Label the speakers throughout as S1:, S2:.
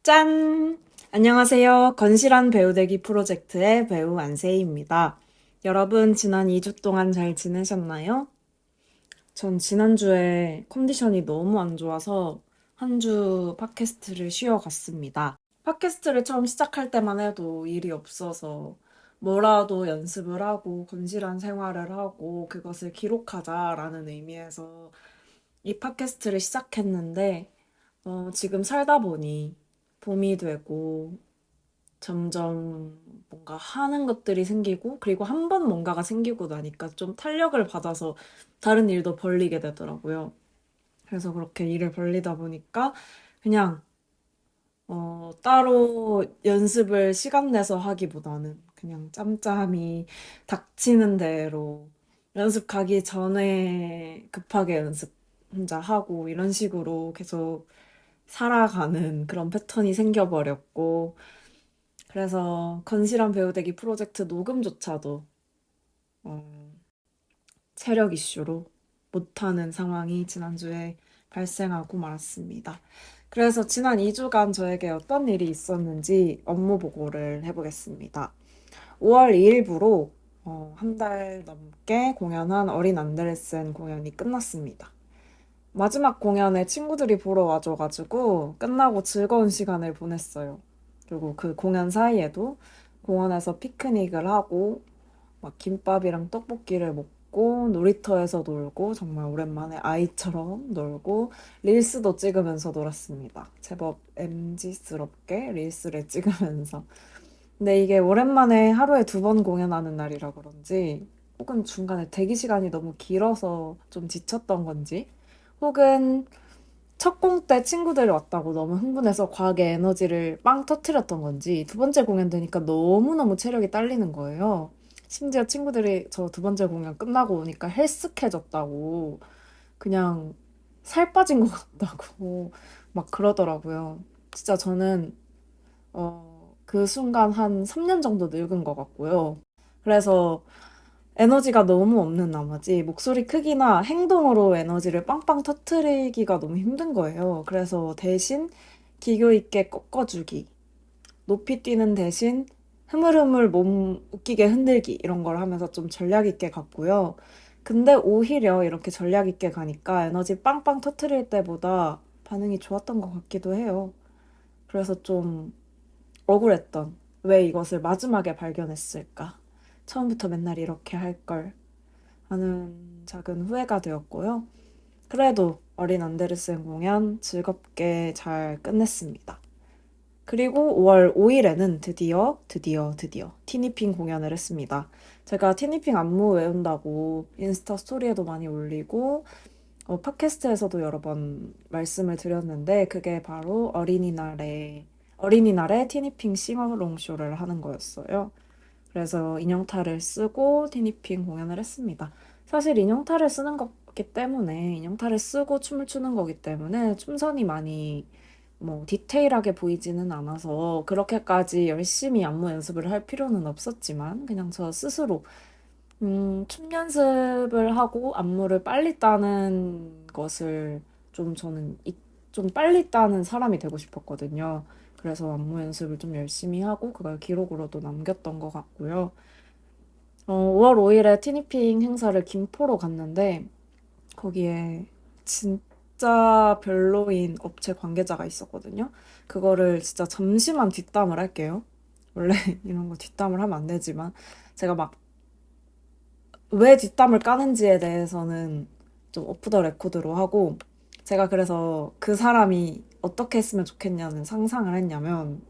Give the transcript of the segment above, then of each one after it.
S1: 짠! 안녕하세요. 건실한 배우 되기 프로젝트의 배우 안세희입니다. 여러분, 지난 2주 동안 잘 지내셨나요? 전 지난주에 컨디션이 너무 안 좋아서 한 주 팟캐스트를 쉬어갔습니다. 팟캐스트를 처음 시작할 때만 해도 일이 없어서 뭐라도 연습을 하고 건실한 생활을 하고 그것을 기록하자라는 의미에서 이 팟캐스트를 시작했는데 지금 살다 보니 봄이 되고 점점 뭔가 하는 것들이 생기고 그리고 한 번 뭔가가 생기고 나니까 좀 탄력을 받아서 다른 일도 벌리게 되더라고요. 그래서 그렇게 일을 벌리다 보니까 그냥 따로 연습을 시간 내서 하기보다는 그냥 짬짬이 닥치는 대로 연습 가기 전에 급하게 연습 혼자 하고 이런 식으로 계속 살아가는 그런 패턴이 생겨버렸고, 그래서 건실한 배우되기 프로젝트 녹음조차도 어, 체력 이슈로 못하는 상황이 지난주에 발생하고 말았습니다. 그래서 지난 2주간 저에게 어떤 일이 있었는지 업무 보고를 해보겠습니다. 5월 2일부로 한 달 넘게 공연한 어린 안데르센 공연이 끝났습니다. 마지막 공연에 친구들이 보러 와줘가지고 끝나고 즐거운 시간을 보냈어요. 그리고 그 공연 사이에도 공원에서 피크닉을 하고 막 김밥이랑 떡볶이를 먹고 놀이터에서 놀고 정말 오랜만에 아이처럼 놀고 릴스도 찍으면서 놀았습니다. 제법 MZ스럽게 릴스를 찍으면서. 근데 이게 오랜만에 하루에 2번 공연하는 날이라 그런지 혹은 중간에 대기 시간이 너무 길어서 좀 지쳤던 건지 혹은 첫 공 때 친구들이 왔다고 너무 흥분해서 과하게 에너지를 빵 터트렸던 건지 2번째 공연 되니까 너무너무 체력이 딸리는 거예요. 심지어 친구들이 저 2번째 공연 끝나고 오니까 헬스케졌다고 그냥 살 빠진 것 같다고 막 그러더라고요. 진짜 저는 그 순간 한 3년 정도 늙은 것 같고요. 그래서 에너지가 너무 없는 나머지 목소리 크기나 행동으로 에너지를 빵빵 터트리기가 너무 힘든 거예요. 그래서 대신 기교 있게 꺾어주기, 높이 뛰는 대신 흐물흐물 몸 웃기게 흔들기 이런 걸 하면서 좀 전략 있게 갔고요. 근데 오히려 이렇게 전략 있게 가니까 에너지 빵빵 터트릴 때보다 반응이 좋았던 것 같기도 해요. 그래서 좀 억울했던 왜 이것을 마지막에 발견했을까? 처음부터 맨날 이렇게 할 걸. 하는 작은 후회가 되었고요. 그래도 어린 안데르센 공연 즐겁게 잘 끝냈습니다. 그리고 5월 5일에는 드디어 티니핑 공연을 했습니다. 제가 티니핑 안무 외운다고 인스타 스토리에도 많이 올리고 팟캐스트에서도 여러 번 말씀을 드렸는데 그게 바로 어린이날에 티니핑 싱어롱 쇼를 하는 거였어요. 그래서 인형탈을 쓰고 티니핑 공연을 했습니다. 사실 인형탈을 쓰는 거기 때문에 인형탈을 쓰고 춤을 추는 거기 때문에 춤선이 많이 뭐 디테일하게 보이지는 않아서 그렇게까지 열심히 안무 연습을 할 필요는 없었지만 그냥 저 스스로 춤 연습을 하고 안무를 빨리 따는 것을 저는 좀 빨리 따는 사람이 되고 싶었거든요. 그래서 안무 연습을 좀 열심히 하고 그걸 기록으로도 남겼던 것 같고요. 5월 5일에 티니핑 행사를 김포로 갔는데 거기에 진짜 별로인 업체 관계자가 있었거든요. 그거를 진짜 잠시만 뒷담을 할게요. 원래 이런 거 뒷담을 하면 안 되지만 제가 막 왜 뒷담을 까는지에 대해서는 좀 오프 더 레코드로 하고 제가 그래서 그 사람이 어떻게 했으면 좋겠냐는 상상을 했냐면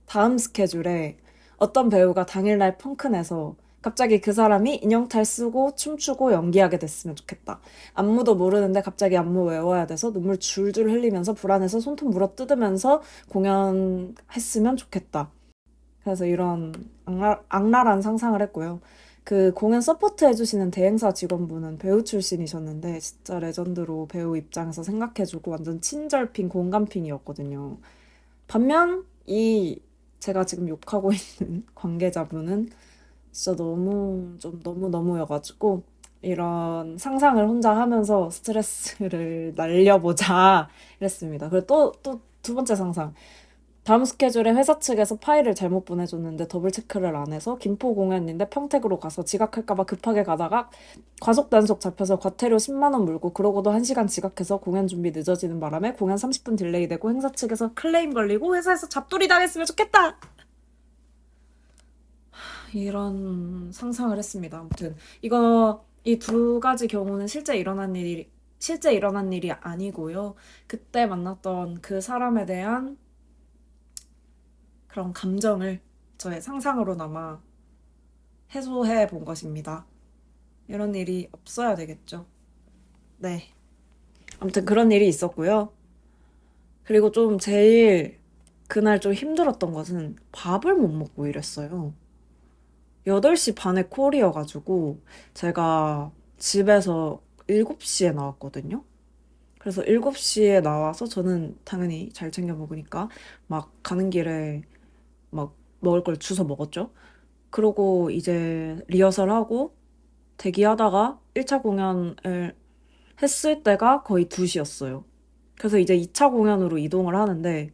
S1: 다음 스케줄에 어떤 배우가 당일날 펑크내서 갑자기 그 사람이 인형탈 쓰고 춤추고 연기하게 됐으면 좋겠다. 안무도 모르는데 갑자기 안무 외워야 돼서 눈물 줄줄 흘리면서 불안해서 손톱 물어뜯으면서 공연했으면 좋겠다. 그래서 이런 악랄한 상상을 했고요. 그 공연 서포트 해주시는 대행사 직원분은 배우 출신이셨는데 진짜 레전드로 배우 입장에서 생각해주고 완전 친절핑, 공감핑이었거든요. 반면 이 제가 지금 욕하고 있는 관계자분은 진짜 너무너무여가지고 이런 상상을 혼자 하면서 스트레스를 날려보자 이랬습니다. 그리고 또 두 번째 상상. 다음 스케줄에 회사 측에서 파일을 잘못 보내줬는데 더블 체크를 안 해서 김포 공연인데 평택으로 가서 지각할까봐 급하게 가다가 과속 단속 잡혀서 과태료 10만 원 물고 그러고도 1시간 지각해서 공연 준비 늦어지는 바람에 공연 30분 딜레이 되고 행사 측에서 클레임 걸리고 회사에서 잡돌이 당했으면 좋겠다. 이런 상상을 했습니다. 아무튼 이거 이 두 가지 경우는 실제 일어난 일이 아니고요. 그때 만났던 그 사람에 대한 그런 감정을 저의 상상으로나마 해소해 본 것입니다. 이런 일이 없어야 되겠죠. 네. 아무튼 그런 일이 있었고요. 그리고 좀 제일 그날 좀 힘들었던 것은 밥을 못 먹고 이랬어요. 8시 반에 콜이어가지고 제가 집에서 7시에 나왔거든요. 그래서 7시에 나와서 저는 당연히 잘 챙겨 먹으니까 막 가는 길에 막 먹을 걸 주워 먹었죠. 그러고 이제 리허설하고 대기하다가 1차 공연을 했을 때가 거의 2시였어요. 그래서 이제 2차 공연으로 이동을 하는데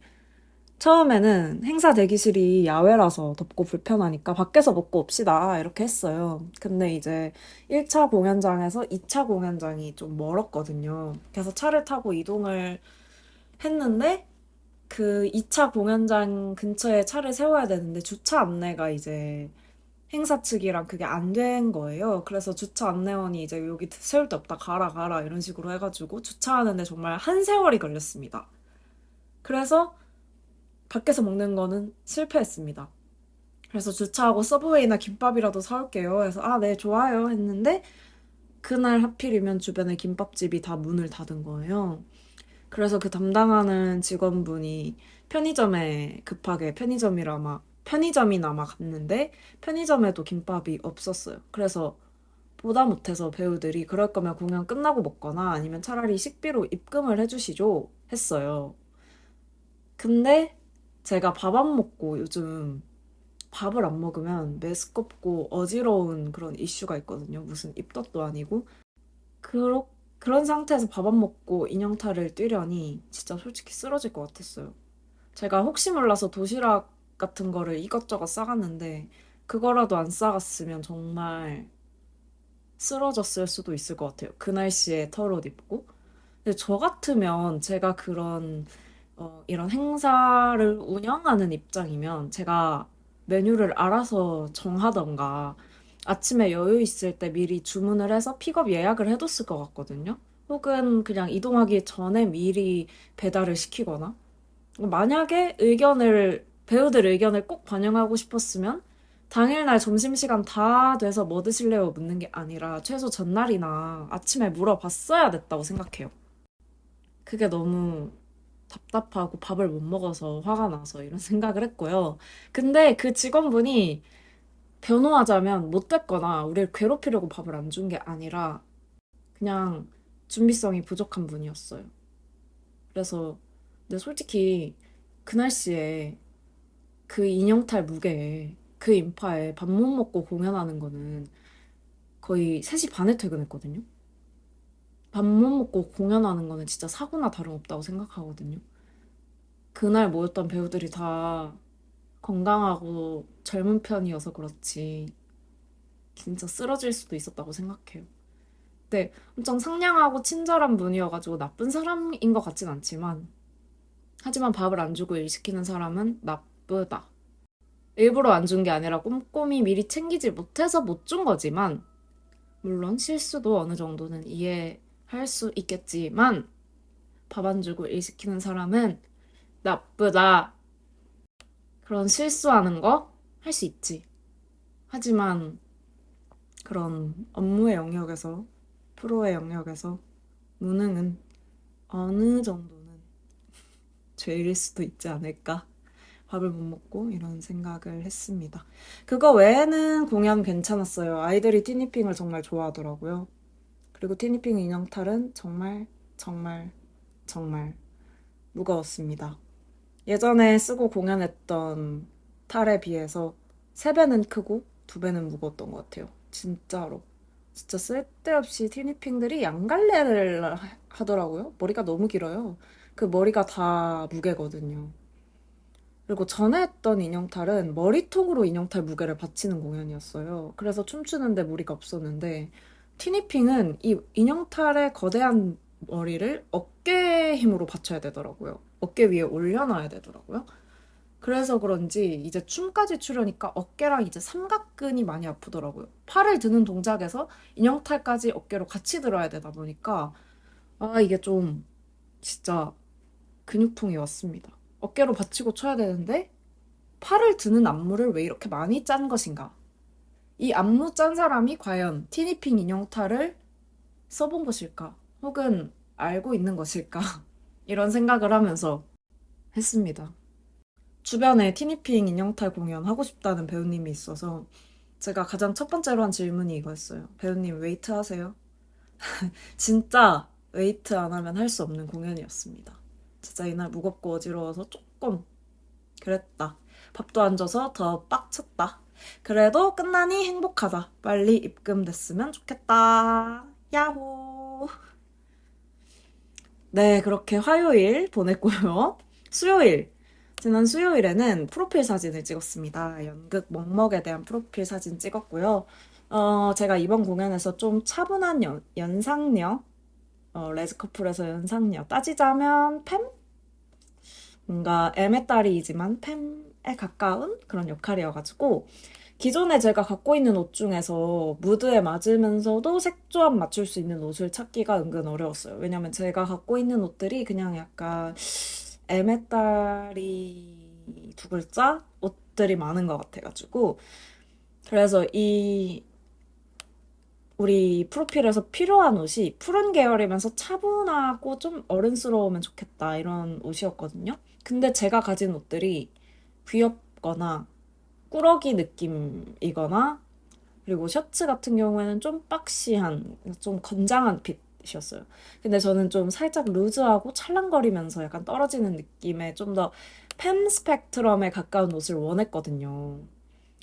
S1: 처음에는 행사 대기실이 야외라서 덥고 불편하니까 밖에서 먹고 옵시다 이렇게 했어요. 근데 이제 1차 공연장에서 2차 공연장이 좀 멀었거든요. 그래서 차를 타고 이동을 했는데 그 2차 공연장 근처에 차를 세워야 되는데 주차 안내가 이제 행사 측이랑 그게 안 된 거예요. 그래서 주차 안내원이 이제 여기 세울 데 없다 가라 가라 이런 식으로 해가지고 주차하는데 정말 한 세월이 걸렸습니다. 그래서 밖에서 먹는 거는 실패했습니다. 그래서 주차하고 서브웨이나 김밥이라도 사올게요. 해서 아, 네, 좋아요 했는데 그날 하필이면 주변에 김밥집이 다 문을 닫은 거예요. 그래서 그 담당하는 직원분이 편의점에 급하게 편의점이나 막 갔는데 편의점에도 김밥이 없었어요. 그래서 보다 못해서 배우들이 그럴 거면 공연 끝나고 먹거나 아니면 차라리 식비로 입금을 해주시죠 했어요. 근데 제가 밥 안 먹고 요즘 밥을 안 먹으면 메스껍고 어지러운 그런 이슈가 있거든요. 무슨 입덧도 아니고. 그렇, 그런 상태에서 밥 안 먹고 인형탈을 뛰려니 진짜 솔직히 쓰러질 것 같았어요. 제가 혹시 몰라서 도시락 같은 거를 이것저것 싸갔는데 그거라도 안 싸갔으면 정말 쓰러졌을 수도 있을 것 같아요. 그 날씨에 털옷 입고. 근데 저 같으면 제가 그런 이런 행사를 운영하는 입장이면 제가 메뉴를 알아서 정하던가 아침에 여유 있을 때 미리 주문을 해서 픽업 예약을 해뒀을 것 같거든요. 혹은 그냥 이동하기 전에 미리 배달을 시키거나 만약에 배우들 의견을 꼭 반영하고 싶었으면 당일날 점심시간 다 돼서 뭐 드실래요? 묻는 게 아니라 최소 전날이나 아침에 물어봤어야 됐다고 생각해요. 그게 너무 답답하고 밥을 못 먹어서 화가 나서 이런 생각을 했고요. 근데 그 직원분이 변호하자면 못됐거나 우리를 괴롭히려고 밥을 안 준 게 아니라 그냥 준비성이 부족한 분이었어요. 그래서 근데 솔직히 그 날씨에 그 인형탈 무게에 그 인파에 밥 못 먹고 공연하는 거는 거의 3시 반에 퇴근했거든요. 밥 못 먹고 공연하는 거는 진짜 사고나 다름없다고 생각하거든요. 그날 모였던 배우들이 다 건강하고 젊은 편이어서 그렇지 진짜 쓰러질 수도 있었다고 생각해요. 근데 엄청 상냥하고 친절한 분이어가지고 나쁜 사람인 것 같진 않지만 하지만 밥을 안 주고 일 시키는 사람은 나쁘다. 일부러 안 준 게 아니라 꼼꼼히 미리 챙기지 못해서 못 준 거지만 물론 실수도 어느 정도는 이해할 수 있겠지만 밥 안 주고 일 시키는 사람은 나쁘다. 그런 실수하는 거 할 수 있지. 하지만 그런 업무의 영역에서, 프로의 영역에서 무능은 어느 정도는 죄일 수도 있지 않을까. 밥을 못 먹고 이런 생각을 했습니다. 그거 외에는 공연 괜찮았어요. 아이들이 티니핑을 정말 좋아하더라고요. 그리고 티니핑 인형탈은 정말, 정말, 정말 무거웠습니다. 예전에 쓰고 공연했던 탈에 비해서 3배는 크고 2배는 무거웠던 것 같아요. 진짜로. 진짜 쓸데없이 티니핑들이 양갈래를 하더라고요. 머리가 너무 길어요. 그 머리가 다 무게거든요. 그리고 전에 했던 인형탈은 머리통으로 인형탈 무게를 받치는 공연이었어요. 그래서 춤추는데 무리가 없었는데, 티니핑은 이 인형탈의 거대한 머리를 어깨 힘으로 받쳐야 되더라고요. 어깨 위에 올려놔야 되더라고요. 그래서 그런지 이제 춤까지 추려니까 어깨랑 이제 삼각근이 많이 아프더라고요. 팔을 드는 동작에서 인형탈까지 어깨로 같이 들어야 되다 보니까, 아, 이게 좀 진짜 근육통이 왔습니다. 어깨로 받치고 쳐야 되는데, 팔을 드는 안무를 왜 이렇게 많이 짠 것인가? 이 안무 짠 사람이 과연 티니핑 인형탈을 써본 것일까? 혹은 알고 있는 것일까? 이런 생각을 하면서 했습니다. 주변에 티니핑 인형탈 공연 하고 싶다는 배우님이 있어서 제가 가장 첫 번째로 한 질문이 이거였어요. 배우님 웨이트 하세요? 진짜 웨이트 안 하면 할 수 없는 공연이었습니다. 진짜 이날 무겁고 어지러워서 조금 그랬다. 밥도 안 줘서 더 빡쳤다. 그래도 끝나니 행복하다. 빨리 입금됐으면 좋겠다. 야호. 네, 그렇게 화요일 보냈고요. 수요일. 지난 수요일에는 프로필 사진을 찍었습니다. 연극 먹먹에 대한 프로필 사진 찍었고요. 제가 이번 공연에서 좀 차분한 연상녀, 레즈커플에서 연상녀. 따지자면 팸? 뭔가 M의 딸이지만 팸에 가까운 그런 역할이어가지고 기존에 제가 갖고 있는 옷 중에서 무드에 맞으면서도 색조합 맞출 수 있는 옷을 찾기가 은근 어려웠어요. 왜냐면 제가 갖고 있는 옷들이 그냥 약간 M의 딸이 두 글자 옷들이 많은 것 같아가지고 그래서 이 우리 프로필에서 필요한 옷이 푸른 계열이면서 차분하고 좀 어른스러우면 좋겠다 이런 옷이었거든요. 근데 제가 가진 옷들이 귀엽거나 꾸러기 느낌이거나 그리고 셔츠 같은 경우에는 좀 박시한 좀 건장한 핏이었어요. 근데 저는 좀 살짝 루즈하고 찰랑거리면서 약간 떨어지는 느낌의 좀 더 팸 스펙트럼에 가까운 옷을 원했거든요.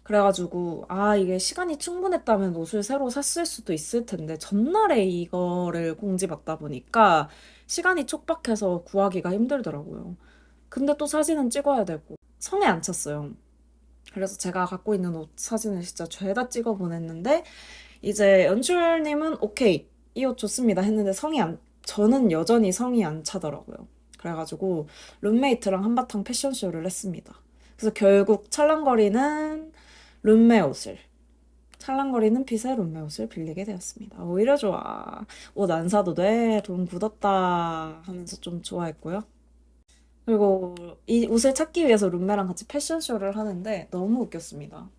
S1: 그래가지고, 아, 이게 시간이 충분했다면 옷을 새로 샀을 수도 있을 텐데, 전날에 이거를 공지받다 보니까 시간이 촉박해서 구하기가 힘들더라고요. 근데 또 사진은 찍어야 되고, 성에 안 찼어요. 그래서 제가 갖고 있는 옷 사진을 진짜 죄다 찍어 보냈는데, 이제 연출님은 오케이, 이 옷 좋습니다 했는데 저는 여전히 성이 안 차더라고요. 그래가지고, 룸메이트랑 한바탕 패션쇼를 했습니다. 그래서 결국 찰랑거리는 룸메 옷을 찰랑거리는 핏의 룸메 옷을 빌리게 되었습니다. 오히려 좋아. 옷 안 사도 돼. 돈 굳었다 하면서 좀 좋아했고요. 그리고 이 옷을 찾기 위해서 룸메랑 같이 패션쇼를 하는데 너무 웃겼습니다.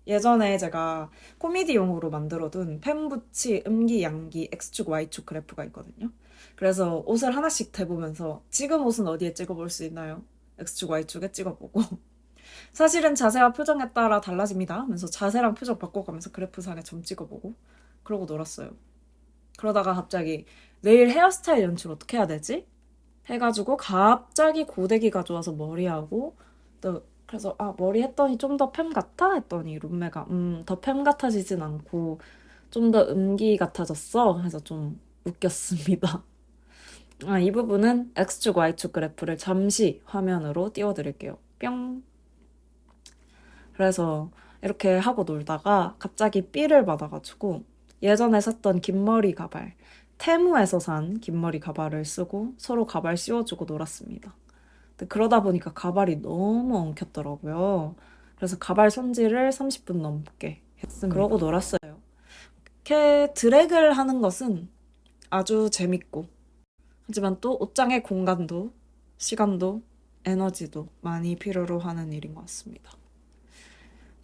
S1: 예전에 제가 코미디용으로 만들어둔 펜부치, 음기, 양기, X축, Y축 그래프가 있거든요. 그래서 옷을 하나씩 대보면서 지금 옷은 어디에 찍어볼 수 있나요? X축, Y축에 찍어보고 사실은 자세와 표정에 따라 달라집니다 하면서 자세랑 표정 바꿔가면서 그래프상에 점 찍어보고 그러고 놀았어요. 그러다가 갑자기 내일 헤어스타일 연출 어떻게 해야 되지? 해가지고 갑자기 고데기가 좋아서 머리하고 또 그래서 아 머리 했더니 좀 더 팸 같아? 했더니 룸메가 더 팸 같아지진 않고 좀 더 음기 같아졌어 해서 좀 웃겼습니다. 아, 이 부분은 X축, Y축 그래프를 잠시 화면으로 띄워드릴게요. 뿅. 그래서 이렇게 하고 놀다가 갑자기 삐를 받아가지고 예전에 샀던 긴머리 가발, 테무에서 산 긴머리 가발을 쓰고 서로 가발 씌워주고 놀았습니다. 근데 그러다 보니까 가발이 너무 엉켰더라고요. 그래서 가발 손질을 30분 넘게 했습니다. 그러고 놀았어요. 이렇게 드랙을 하는 것은 아주 재밌고 하지만 또 옷장의 공간도 시간도 에너지도 많이 필요로 하는 일인 것 같습니다.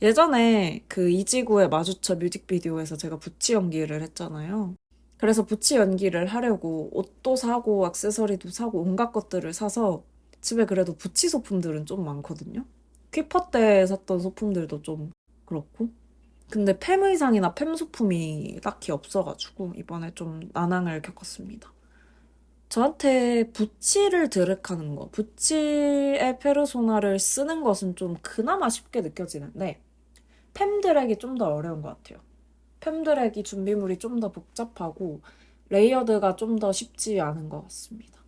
S1: 예전에 그 이지구의 마주쳐 뮤직비디오에서 제가 부치 연기를 했잖아요. 그래서 부치 연기를 하려고 옷도 사고 액세서리도 사고 온갖 것들을 사서 집에 그래도 부치 소품들은 좀 많거든요. 퀴퍼 때 샀던 소품들도 좀 그렇고. 근데 팸 의상이나 팸 소품이 딱히 없어가지고 이번에 좀 난항을 겪었습니다. 저한테 부치를 드랙하는 거, 부치의 페르소나를 쓰는 것은 좀 그나마 쉽게 느껴지는데 팸드랙이 좀 더 어려운 것 같아요. 팸드랙이 준비물이 좀 더 복잡하고 레이어드가 좀 더 쉽지 않은 것 같습니다.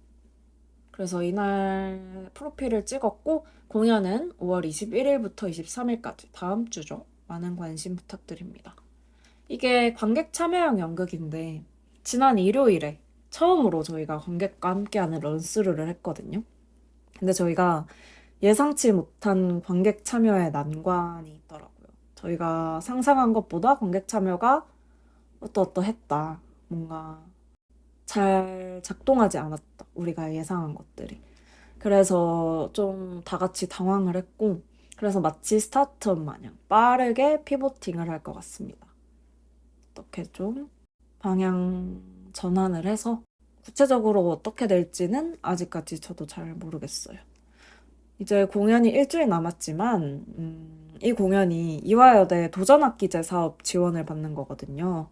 S1: 그래서 이날 프로필을 찍었고, 공연은 5월 21일부터 23일까지 다음 주죠. 많은 관심 부탁드립니다. 이게 관객 참여형 연극인데, 지난 일요일에 처음으로 저희가 관객과 함께하는 런스루를 했거든요. 근데 저희가 예상치 못한 관객 참여에 난관이 있더라고요. 저희가 상상한 것보다 관객 참여가 어떠어떠했다. 뭔가 잘 작동하지 않았다. 우리가 예상한 것들이. 그래서 좀 다 같이 당황을 했고, 그래서 마치 스타트업 마냥 빠르게 피보팅을 할 것 같습니다. 어떻게 좀 방향 전환을 해서 구체적으로 어떻게 될지는 아직까지 저도 잘 모르겠어요. 이제 공연이 일주일 남았지만, 이 공연이 이화여대 도전악기제 사업 지원을 받는 거거든요.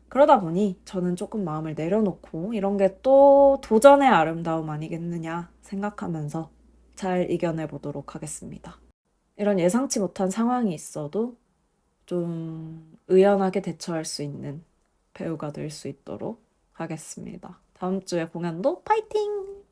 S1: 그러다 보니 저는 조금 마음을 내려놓고 이런 게 또 도전의 아름다움 아니겠느냐 생각하면서 잘 이겨내 보도록 하겠습니다. 이런 예상치 못한 상황이 있어도 좀 의연하게 대처할 수 있는 배우가 될 수 있도록 하겠습니다. 다음 주에 공연도 파이팅!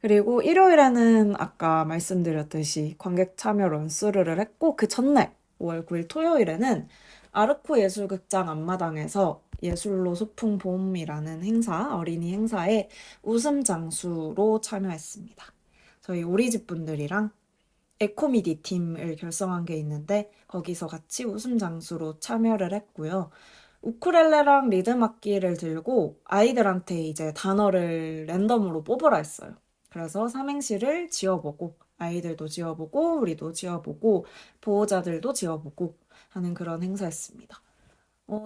S1: 그리고 일요일에는 아까 말씀드렸듯이 관객 참여 런스루를 했고 그 전날 5월 9일 토요일에는 아르코 예술극장 앞마당에서 예술로 소풍 봄이라는 행사, 어린이 행사에 웃음 장수로 참여했습니다. 저희 우리집 분들이랑 에코미디 팀을 결성한 게 있는데 거기서 같이 웃음 장수로 참여를 했고요. 우쿨렐레랑 리듬 악기를 들고 아이들한테 이제 단어를 랜덤으로 뽑으라 했어요. 그래서 삼행시를 지어보고 아이들도 지어보고 우리도 지어보고 보호자들도 지어보고 하는 그런 행사였습니다.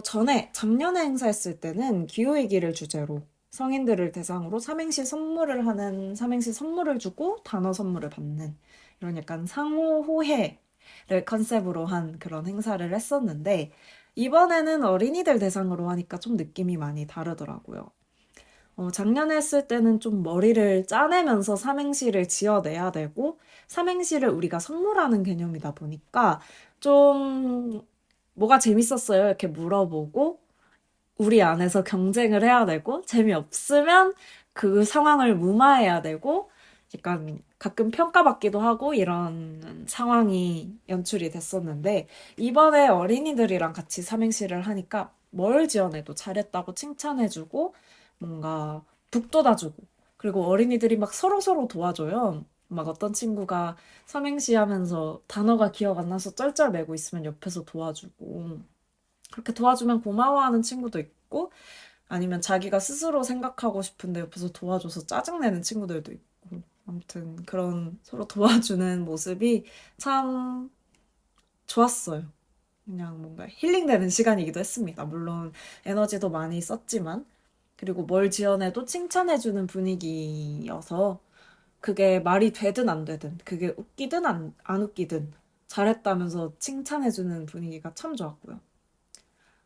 S1: 전에 작년에 행사했을 때는 기후위기를 주제로 성인들을 대상으로 삼행시 선물을 하는 삼행시 선물을 주고 단어 선물을 받는 이런 약간 상호호혜를 컨셉으로 한 그런 행사를 했었는데 이번에는 어린이들 대상으로 하니까 좀 느낌이 많이 다르더라고요. 작년에 했을 때는 좀 머리를 짜내면서 삼행시를 지어내야 되고, 삼행시를 우리가 선물하는 개념이다 보니까, 좀, 뭐가 재밌었어요? 이렇게 물어보고, 우리 안에서 경쟁을 해야 되고, 재미없으면 그 상황을 무마해야 되고, 약간 가끔 평가받기도 하고, 이런 상황이 연출이 됐었는데, 이번에 어린이들이랑 같이 삼행시를 하니까, 뭘 지어내도 잘했다고 칭찬해주고, 뭔가 북돋아주고, 그리고 어린이들이 막 서로서로 도와줘요. 막 어떤 친구가 삼행시 하면서 단어가 기억 안 나서 쩔쩔매고 있으면 옆에서 도와주고, 그렇게 도와주면 고마워하는 친구도 있고, 아니면 자기가 스스로 생각하고 싶은데 옆에서 도와줘서 짜증내는 친구들도 있고, 아무튼 그런 서로 도와주는 모습이 참 좋았어요. 그냥 뭔가 힐링되는 시간이기도 했습니다. 물론 에너지도 많이 썼지만, 그리고 뭘 지어내도 칭찬해주는 분위기여서 그게 말이 되든 안 되든, 그게 웃기든 안 웃기든 잘했다면서 칭찬해주는 분위기가 참 좋았고요.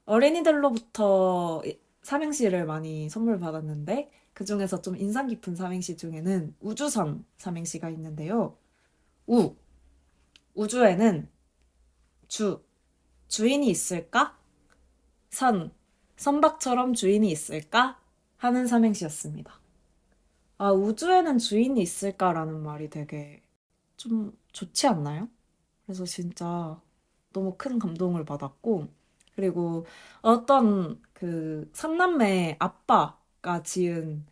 S1: 어린이들로부터 삼행시를 많이 선물 받았는데 그중에서 좀 인상 깊은 삼행시 중에는 우주선 삼행시가 있는데요. 우, 우주에는 주, 주인이 있을까? 선, 선박처럼 주인이 있을까? 하는 삼행시였습니다. 아, 우주에는 주인이 있을까라는 말이 되게 좀 좋지 않나요? 그래서 진짜 너무 큰 감동을 받았고, 그리고 어떤 그 삼남매 아빠가 지은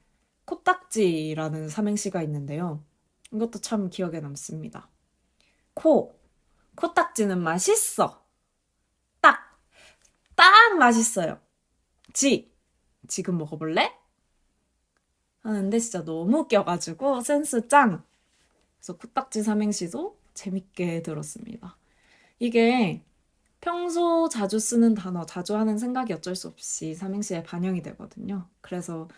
S1: 코딱지라는 삼행시가 있는데요. 이것도 참 기억에 남습니다. 코, 코딱지는 맛있어. 딱, 딱 맛있어요. 지, 지금 먹어볼래? 하는데 진짜 너무 웃겨가지고 센스 짱! 그래서 코딱지 삼행시도 재밌게 들었습니다. 이게 평소 자주 쓰는 단어, 자주 하는 생각이 어쩔 수 없이 삼행시에 반영이 되거든요. 그래서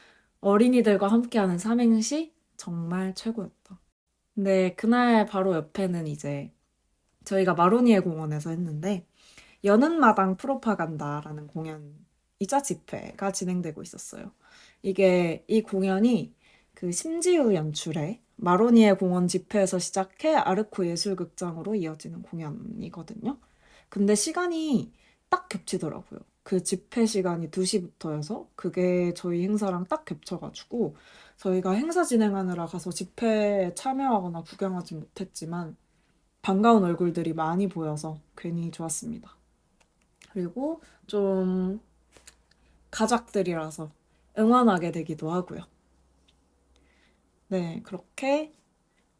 S1: 어린이들과 함께하는 삼행시 정말 최고였다. 근데 그날 바로 옆에는 이제 저희가 마로니에 공원에서 했는데 여는 마당 프로파간다라는 공연 2차 집회가 진행되고 있었어요. 이게 이 공연이 그 심지우 연출의 마로니에 공원 집회에서 시작해 아르코 예술극장으로 이어지는 공연이거든요. 근데 시간이 딱 겹치더라고요. 그 집회 시간이 2시부터여서 그게 저희 행사랑 딱 겹쳐가지고 저희가 행사 진행하느라 가서 집회에 참여하거나 구경하지 못했지만 반가운 얼굴들이 많이 보여서 괜히 좋았습니다. 그리고 좀 가족들이라서 응원하게 되기도 하고요. 네, 그렇게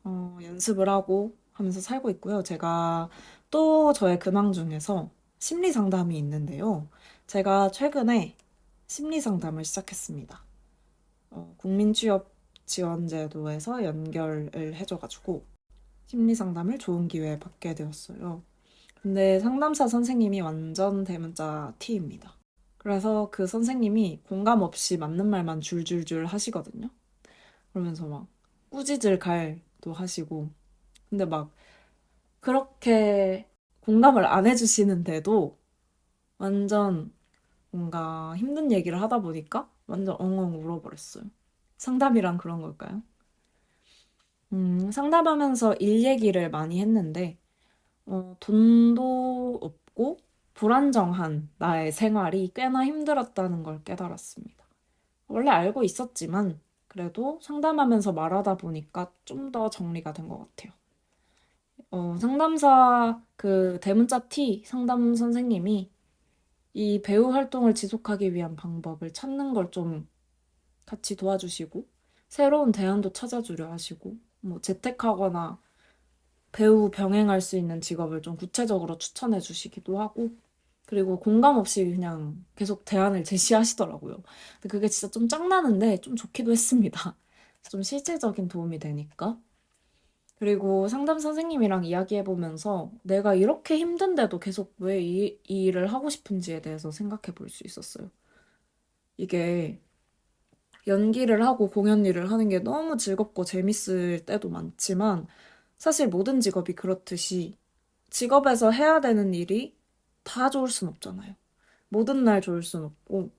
S1: 연습을 하고 하면서 살고 있고요. 제가 또 저의 근황 중에서 심리 상담이 있는데요. 제가 최근에 심리 상담을 시작했습니다. 국민취업지원제도에서 연결을 해줘가지고 심리 상담을 좋은 기회에 받게 되었어요. 근데 상담사 선생님이 완전 대문자 T입니다. 그래서 그 선생님이 공감 없이 맞는 말만 줄줄줄 하시거든요. 그러면서 막 꾸짖을 갈도 하시고. 근데 막 그렇게 공감을 안 해주시는데도 완전 뭔가 힘든 얘기를 하다 보니까 완전 엉엉 울어버렸어요. 상담이란 그런 걸까요? 상담하면서 일 얘기를 많이 했는데, 돈도 없고 불안정한 나의 생활이 꽤나 힘들었다는 걸 깨달았습니다. 원래 알고 있었지만, 그래도 상담하면서 말하다 보니까 좀 더 정리가 된 것 같아요. 상담사 그 대문자 T 상담 선생님이 이 배우 활동을 지속하기 위한 방법을 찾는 걸 좀 같이 도와주시고, 새로운 대안도 찾아주려 하시고, 뭐 재택하거나 배우 병행할 수 있는 직업을 좀 구체적으로 추천해 주시기도 하고, 그리고 공감 없이 그냥 계속 대안을 제시하시더라고요. 근데 그게 진짜 좀 짱나는데 좀 좋기도 했습니다. 좀 실질적인 도움이 되니까. 그리고 상담 선생님이랑 이야기해보면서 내가 이렇게 힘든데도 계속 왜 이 일을 하고 싶은지에 대해서 생각해 볼 수 있었어요. 이게 연기를 하고 공연 일을 하는 게 너무 즐겁고 재밌을 때도 많지만 사실 모든 직업이 그렇듯이 직업에서 해야 되는 일이 다 좋을 순 없잖아요. 모든 날 좋을 순 없고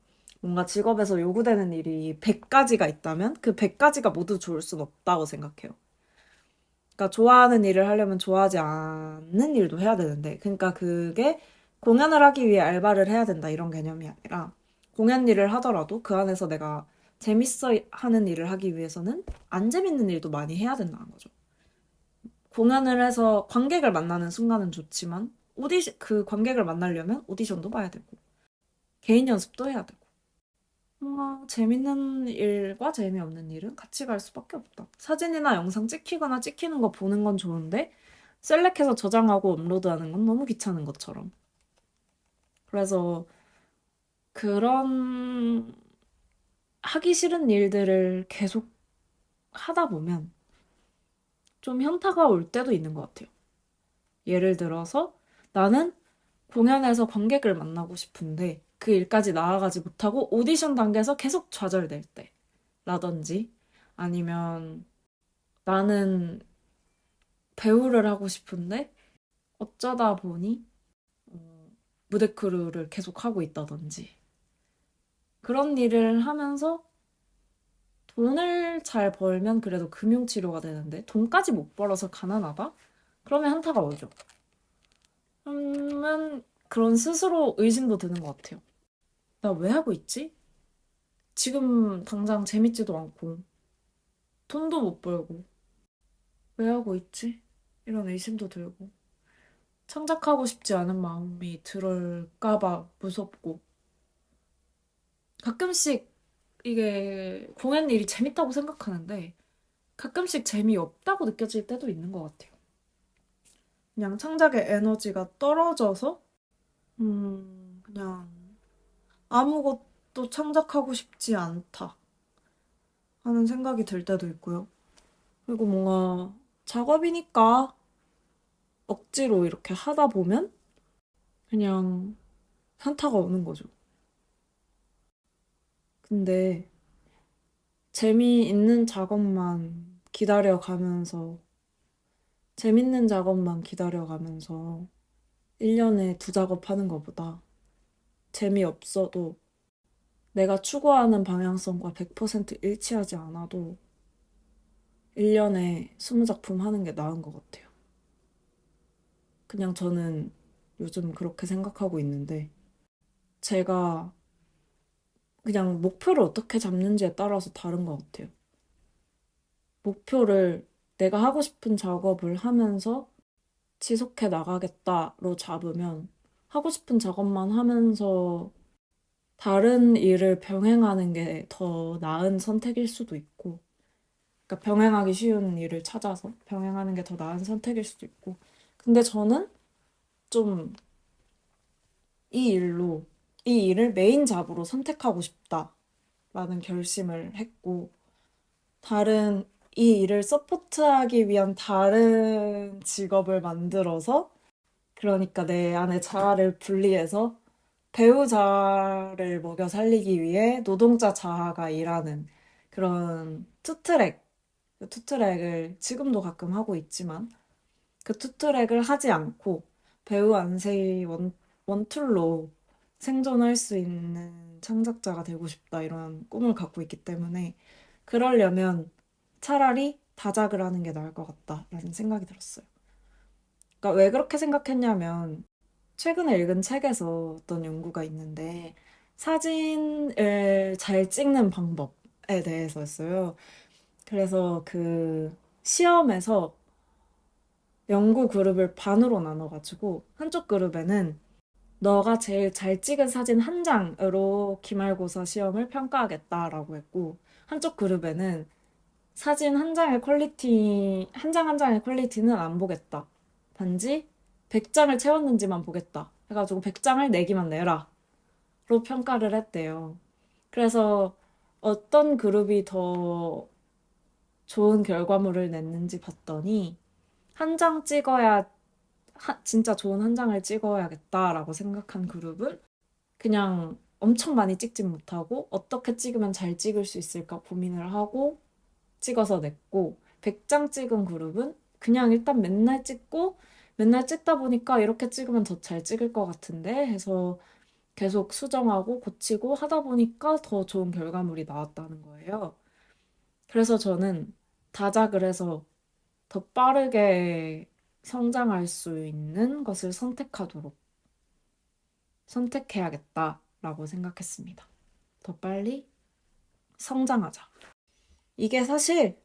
S1: 뭔가 직업에서 요구되는 일이 100가지가 있다면 그 100가지가 모두 좋을 순 없다고 생각해요. 그러니까 좋아하는 일을 하려면 좋아하지 않는 일도 해야 되는데 그러니까 그게 공연을 하기 위해 알바를 해야 된다 이런 개념이 아니라 공연 일을 하더라도 그 안에서 내가 재밌어 하는 일을 하기 위해서는 안 재밌는 일도 많이 해야 된다는 거죠. 공연을 해서 관객을 만나는 순간은 좋지만 그 관객을 만나려면 오디션도 봐야 되고 개인 연습도 해야 되고 뭔가 재밌는 일과 재미없는 일은 같이 갈 수밖에 없다. 사진이나 영상 찍히거나 찍히는 거 보는 건 좋은데 셀렉해서 저장하고 업로드하는 건 너무 귀찮은 것처럼. 그래서 그런 하기 싫은 일들을 계속 하다 보면 좀 현타가 올 때도 있는 것 같아요. 예를 들어서 나는 공연에서 관객을 만나고 싶은데 그 일까지 나아가지 못하고 오디션 단계에서 계속 좌절될 때 라든지 아니면 나는 배우를 하고 싶은데 어쩌다 보니 무대 크루를 계속 하고 있다든지 그런 일을 하면서 돈을 잘 벌면 그래도 금융치료가 되는데 돈까지 못 벌어서 가난하다? 그러면 현타가 오죠. 그러면 그런 스스로 의심도 드는 것 같아요. 나 왜 하고 있지? 지금 당장 재밌지도 않고 돈도 못 벌고 왜 하고 있지? 이런 의심도 들고 창작하고 싶지 않은 마음이 들을까봐 무섭고 가끔씩 이게 공연 일이 재밌다고 생각하는데 가끔씩 재미없다고 느껴질 때도 있는 것 같아요. 그냥 창작의 에너지가 떨어져서 그냥 아무것도 창작하고 싶지 않다 하는 생각이 들 때도 있고요. 그리고 뭔가 작업이니까 억지로 이렇게 하다 보면 그냥 현타가 오는 거죠. 근데 재미있는 작업만 기다려가면서 재밌는 작업만 기다려가면서 1년에 두 작업 하는 것보다 재미없어도 내가 추구하는 방향성과 100% 일치하지 않아도 1년에 20작품 하는 게 나은 것 같아요. 그냥 저는 요즘 그렇게 생각하고 있는데 제가 그냥 목표를 어떻게 잡는지에 따라서 다른 것 같아요. 목표를 내가 하고 싶은 작업을 하면서 지속해 나가겠다로 잡으면 하고 싶은 작업만 하면서 다른 일을 병행하는 게 더 나은 선택일 수도 있고, 그러니까 병행하기 쉬운 일을 찾아서 병행하는 게 더 나은 선택일 수도 있고. 근데 저는 좀 이 일로, 이 일을 메인 잡으로 선택하고 싶다라는 결심을 했고, 다른, 이 일을 서포트하기 위한 다른 직업을 만들어서, 그러니까 내 안에 자아를 분리해서 배우자를 먹여 살리기 위해 노동자 자아가 일하는 그런 투트랙, 그 투트랙을 지금도 가끔 하고 있지만 그 투트랙을 하지 않고 배우 안세희 원툴로 생존할 수 있는 창작자가 되고 싶다 이런 꿈을 갖고 있기 때문에 그러려면 차라리 다작을 하는 게 나을 것 같다라는 생각이 들었어요. 그러니까 왜 그렇게 생각했냐면 최근에 읽은 책에서 어떤 연구가 있는데 사진을 잘 찍는 방법에 대해서였어요. 그래서 그 시험에서 연구 그룹을 반으로 나눠가지고 한쪽 그룹에는 너가 제일 잘 찍은 사진 한 장으로 기말고사 시험을 평가하겠다라고 했고 한쪽 그룹에는 사진 한 장의 퀄리티, 한 장 한 장의 퀄리티는 안 보겠다. 단지 100장을 채웠는지만 보겠다. 해가지고 100장을 내기만 내라. 로 평가를 했대요. 그래서 어떤 그룹이 더 좋은 결과물을 냈는지 봤더니 한 장 찍어야, 진짜 좋은 한 장을 찍어야겠다라고 생각한 그룹은 그냥 엄청 많이 찍진 못하고 어떻게 찍으면 잘 찍을 수 있을까 고민을 하고 찍어서 냈고 100장 찍은 그룹은 그냥 일단 맨날 찍고 맨날 찍다 보니까 이렇게 찍으면 더 잘 찍을 것 같은데 해서 계속 수정하고 고치고 하다 보니까 더 좋은 결과물이 나왔다는 거예요. 그래서 저는 다작을 해서 더 빠르게 성장할 수 있는 것을 선택해야겠다라고 생각했습니다. 더 빨리 성장하자. 이게 사실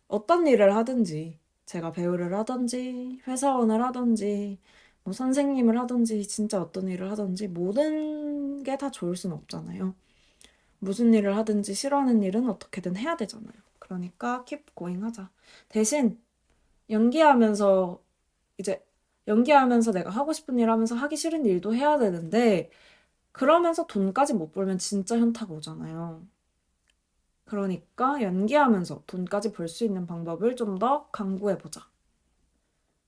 S1: 어떤 일을 하든지, 제가 배우를 하든지, 회사원을 하든지, 뭐 선생님을 하든지, 진짜 어떤 일을 하든지, 모든 게 다 좋을 순 없잖아요. 무슨 일을 하든지 싫어하는 일은 어떻게든 해야 되잖아요. 그러니까 keep going 하자. 대신 연기하면서 이제 연기하면서 내가 하고 싶은 일 하면서 하기 싫은 일도 해야 되는데 그러면서 돈까지 못 벌면 진짜 현타가 오잖아요. 그러니까 연기하면서 돈까지 벌 수 있는 방법을 좀 더 강구해보자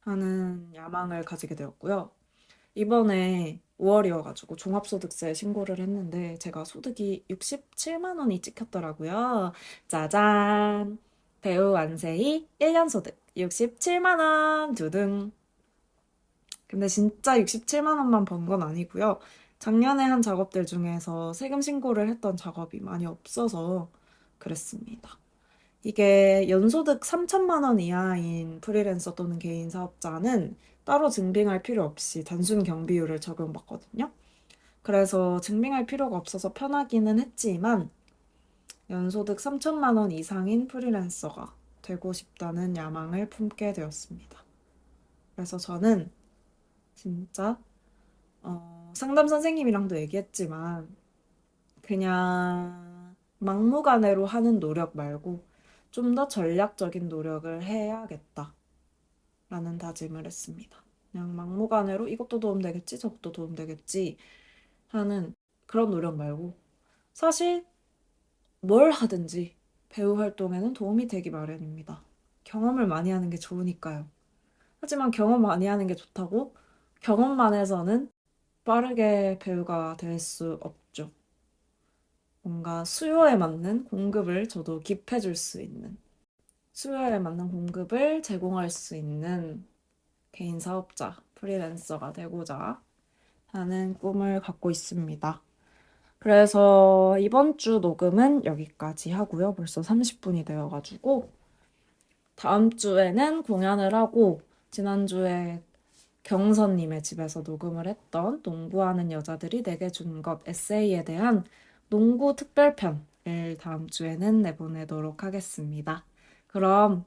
S1: 하는 야망을 가지게 되었고요. 이번에 5월이어가지고 종합소득세 신고를 했는데 제가 소득이 67만 원이 찍혔더라고요. 짜잔! 배우 안세희 1년 소득 67만 원 두둥. 근데 진짜 67만 원만 번 건 아니고요. 작년에 한 작업들 중에서 세금 신고를 했던 작업이 많이 없어서 그랬습니다. 이게 연소득 3천만 원 이하인 프리랜서 또는 개인 사업자는 따로 증빙할 필요 없이 단순 경비율을 적용받거든요. 그래서 증빙할 필요가 없어서 편하기는 했지만 연소득 3천만 원 이상인 프리랜서가 되고 싶다는 야망을 품게 되었습니다. 그래서 저는 진짜 상담 선생님이랑도 얘기했지만 그냥 막무가내로 하는 노력 말고 좀 더 전략적인 노력을 해야겠다라는 다짐을 했습니다. 그냥 막무가내로 이것도 도움되겠지, 저것도 도움되겠지 하는 그런 노력 말고 사실 뭘 하든지 배우 활동에는 도움이 되기 마련입니다. 경험을 많이 하는 게 좋으니까요. 하지만 경험 많이 하는 게 좋다고 경험만 해서는 빠르게 배우가 될 수 없죠. 뭔가 수요에 맞는 공급을 저도 깁해줄 수 있는, 수요에 맞는 공급을 제공할 수 있는 개인 사업자, 프리랜서가 되고자 하는 꿈을 갖고 있습니다. 그래서 이번 주 녹음은 여기까지 하고요. 벌써 30분이 되어가지고 다음 주에는 공연을 하고 지난주에 경선님의 집에서 녹음을 했던 농구하는 여자들이 내게 준 것 에세이에 대한 농구 특별편을 다음 주에는 내보내도록 하겠습니다. 그럼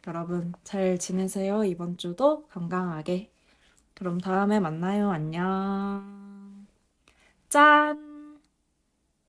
S1: 여러분 잘 지내세요. 이번 주도 건강하게. 그럼 다음에 만나요. 안녕. 짠!